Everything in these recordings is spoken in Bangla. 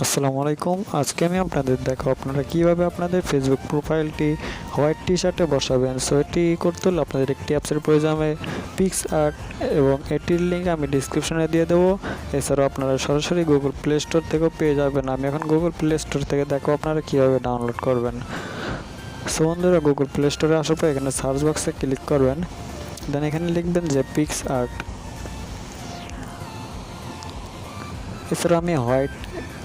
আসসালামু আলাইকুম। আজকে আমি আপনাদের দেখাবো আপনারা কিভাবে আপনাদের ফেসবুক প্রোফাইলটি হোয়াইট টি-শার্টে বসাবেন। সো এটি করতে হলে আপনাদের একটি অ্যাপসের প্রয়োজন হবে, PicsArt, এবং এটির লিঙ্ক আমি ডিসক্রিপশনে দিয়ে দেবো। এছাড়াও আপনারা সরাসরি গুগল প্লে স্টোর থেকেও পেয়ে যাবেন। আমি এখন গুগল প্লে স্টোর থেকে দেখো আপনারা কীভাবে ডাউনলোড করবেন। সো বন্ধুরা, গুগল প্লে স্টোরে আসার পর এখানে সার্চ বক্সে ক্লিক করবেন, দেন এখানে লিখবেন যে PicsArt। এছাড়াও আমি হোয়াইট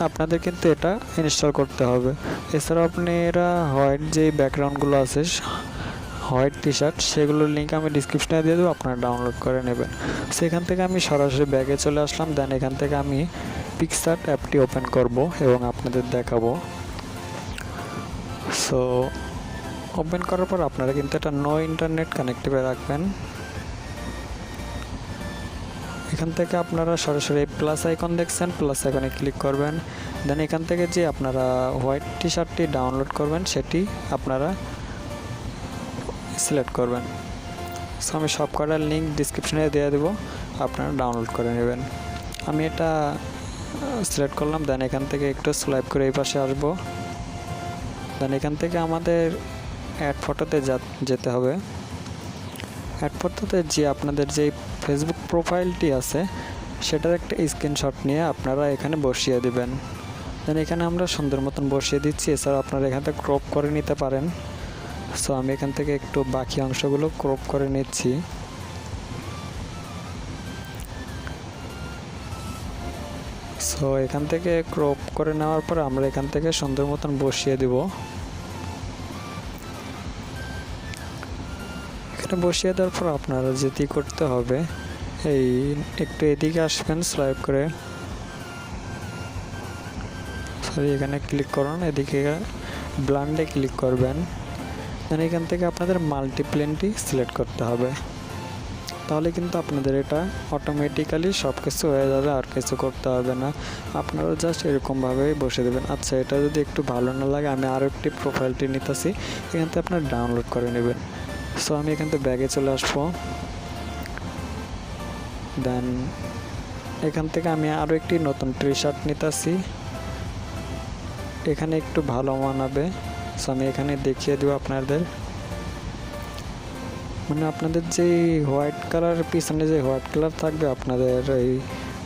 আপনাদের কিন্তু এটা ইনস্টল করতে হবে। এছাড়াও আপনারা হোয়াইট যে ব্যাকগ্রাউন্ডগুলো আছে হোয়াইট টি-শার্ট, সেগুলোর লিঙ্ক আমি ডিসক্রিপশনে দিয়ে দেবো, আপনারা ডাউনলোড করে নেবেন। সেখান থেকে আমি সরাসরি ব্যাগে চলে আসলাম, দেন এখান থেকে আমি PicsArt অ্যাপটি ওপেন করব এবং আপনাদের দেখাবো। সো ওপেন করার পর আপনারা কিন্তু এটা নো ইন্টারনেট কানেক্টিভে রাখবেন। এখান থেকে আপনারা সরাসরি প্লাস আইকন দেখছেন, প্লাস আইকনে ক্লিক করবেন, দেন এখান থেকে যে আপনারা হোয়াইট টি-শার্টটি ডাউনলোড করবেন সেটি আপনারা সিলেক্ট করবেন। সো আমি সব কটার লিঙ্ক ডিসক্রিপশনে দিয়ে দেবো, আপনারা ডাউনলোড করে নেবেন। আমি এটা সিলেক্ট করলাম, দেন এখান থেকে একটু স্লাইপ করে এই পাশে আসবো, দেন এখান থেকে আমাদের অ্যাড ফটোতে যেতে হবে। অ্যাড ফটোতে যে আপনাদের যে ফেসবুক প্রোফাইলটি আছে সেটার একটা স্ক্রিনশট নিয়ে আপনারা এখানে বসিয়ে দিবেন। দেন এখানে আমরা সুন্দর মতন বসিয়ে দিচ্ছি। এছাড়া আপনারা এখান থেকে ক্রপ করে নিতে পারেন। সো আমি এখান থেকে একটু বাকি অংশগুলো ক্রপ করে নিচ্ছি। সো এখান থেকে ক্রপ করে নেওয়ার পর আমরা এখান থেকে সুন্দর মতন বসিয়ে দিব। এখানে বসিয়ে দেওয়ার পর আপনারা যেটি করতে হবে, এই একটু এদিকে আসবেন, স্লাইপ করে এখানে ক্লিক করুন, এদিকে ব্লান্ডে ক্লিক করবেন, দেন এখান থেকে আপনাদের মাল্টিপ্লেনটি সিলেক্ট করতে হবে। তাহলে কিন্তু আপনাদের এটা অটোমেটিক্যালি সব কিছু হয়ে যাবে, আর কিছু করতে হবে না। আপনারা জাস্ট এরকমভাবেই বসে দেবেন। আচ্ছা, এটা যদি একটু ভালো না লাগে আমি আরও একটি প্রোফাইলটি নিতেছি, এখান থেকে আপনারা ডাউনলোড করে নেবেন। সো আমি এখান থেকে ব্যাগে চলে আসবো, দেন এখান থেকে আমি আরও একটি নতুন টি-শার্ট নিতেছি, এখানে একটু ভালো মানাবে। সো আমি এখানে দেখিয়ে দেবো আপনাদের, মানে আপনাদের যে হোয়াইট কালার পিছনে যে হোয়াইট কালার থাকবে আপনাদের এই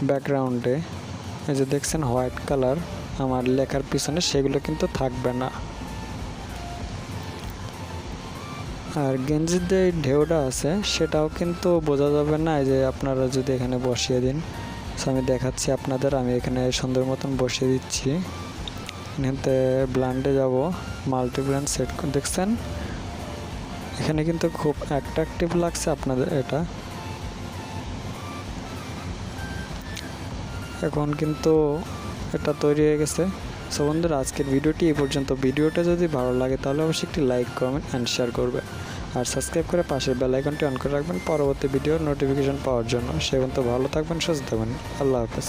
ব্যাকগ্রাউন্ডে, এই যে দেখছেন হোয়াইট কালার আমার লেখার পিছনে, সেগুলো কিন্তু থাকবে না। আর গেঞ্জির যে ঢেউটা আছে সেটাও কিন্তু বোঝা যাবে না, এই যে আপনারা যদি এখানে বসিয়ে দিন। সো আমি দেখাচ্ছি আপনাদের, আমি এখানে সুন্দর মতন বসিয়ে দিচ্ছি। এখানে ব্লান্ডে যাব, মাল্টিপ্লেন সেট দেখছেন, এখানে কিন্তু খুব অ্যাট্রাকটিভ লাগছে আপনাদের এটা। এখন কিন্তু এটা তৈরি হয়ে গেছে। সো বন্ধুরা, আজকের ভিডিওটি এই পর্যন্ত। ভিডিওটা যদি ভালো লাগে তাহলে অবশ্যই একটি লাইক, কমেন্ট অ্যান্ড শেয়ার করবে, আর সাবস্ক্রাইব করে পাশের বেল আইকনটি অন করে রাখবেন পরবর্তী ভিডিওর নোটিফিকেশন পাওয়ার জন্য। সে পর্যন্ত ভালো থাকবেন, সুস্থ থাকবেন। আল্লাহ হাফেজ।